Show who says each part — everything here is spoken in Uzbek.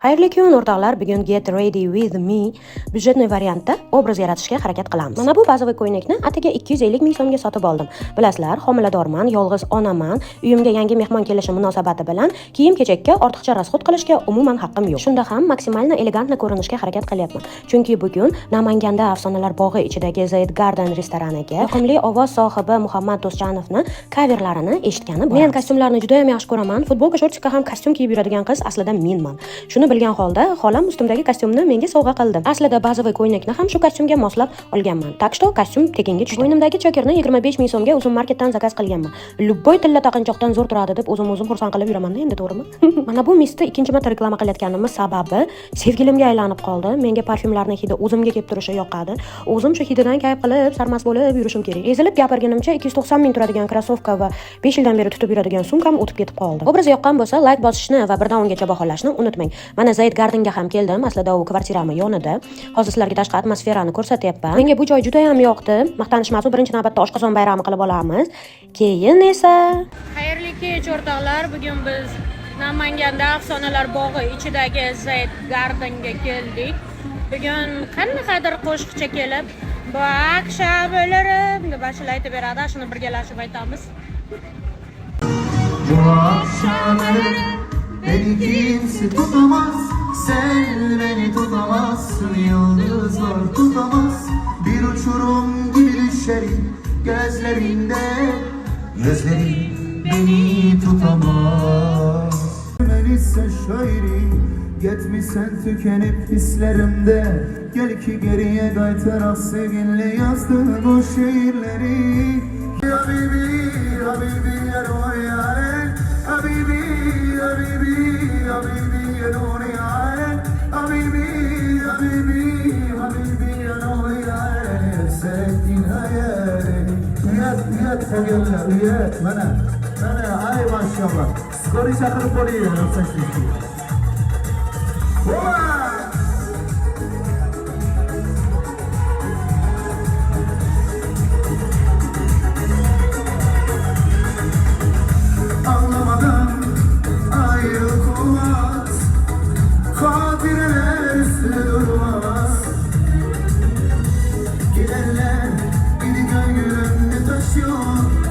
Speaker 1: Xayrli kun o'rtoqlar, bugun Get Ready With Me byudjetniy variantda obraz yaratishga harakat qilamiz. Mana bu bazaviy ko'ylakni atigi 250 ming so'mga sotib oldim. Bilasizlar, homiladorman, yolg'iz onaman, uyimga yangi mehmon kelishi munosabati bilan kiyim-kechakka ortiqcha rasxod qilishga umuman haqqim yo'q. Shunda ham maksimalni elegantni ko'rinishga harakat qilyapman. Chunki bugun Namanganda Afsonalar bog'i ichidagi Zaid Garden restoraniga yoqimli ovoz sohibi Muhammad Do'stjanovni coverlarini eshitganim bor. Men kostyumlarni juda ham yaxshi ko'raman. Futbolka, shortikka ham kostyum kiyib yuradigan qiz aslida menman. Shuni bilgan holda xolam ustimdagi kostyumni menga sovg'a qildi. Aslida bazaviy ko'ylakni ham shu kostyumga moslab olganman. Tak что kostyum tekinga tushdi. Bo'ynimdagi chokerni 25 ming so'mga uzun marketdan zakaz qilganman. Lubboy tilla taqinchoqdan zo'r turadi deb o'zim xursand qilib yuraman-da, endi to'g'rimi? Mana bu misni ikkinchi marta reklama qilayotganimiz sababi sevgilimga aylanib qoldi. Menga parfyumlarning hidi o'zimga kelib turishi yoqadi. O'zim shu hididan kayf qilib, sarmast bo'lib yurishim kerak. Ezilib gapirganimcha 290 ming turadigan krossovka va 5 yildan beri tutib yuradigan sumkam o'tib ketib qoldi. Obraz yoqqan bo'lsa, like bosishni va 1 dan 10 gacha baholashni unutmang. Mana Zaid Gardenga ham keldim. Aslida u kvartirami yonida. Hozir sizlarga tashqi atmosferani ko'rsatyapman. Menga bu joy juda ham yoqdi. Maqtanish emas, birinchi navbatda oshqozon bayrami qilib olamiz. Keyin esa
Speaker 2: xayrli kech o'rtoqlar. Bugun biz Namanganda Afsonalar bog'i ichidagi Zaid Gardenga keldik. Bugun qanaqadir qo'shiqchi kelib, "Bu aksham o'larim" deb ashula aytib beradi. Shuni birgalashib aytamiz.
Speaker 3: Bu akşam beni kimse tutamaz, sen beni tutamazsın, yıldızlar tutamaz. Bir uçurum gibi düşerim gözlerinde, gözlerin beni tutamaz. Ben ise şöyle yetmişsen tükenip hislerimde, gel ki geriye kaytarak sevginle yazdığım o şiirleri. Habibi, Habibi, Yarın, Habibi, Habibi, Habibi, Yarın, Habibi, Habibi, Habibi, Yarın, sevdiğin hayali. Niyet sevgiler, niyet, bana, ay maşallah. Skoru çakırıp oraya yoksa şimdi. Anlamadan ayrılmaz, hadireler üstüne durmaz. Gidenler biri gönlümde taşıyor.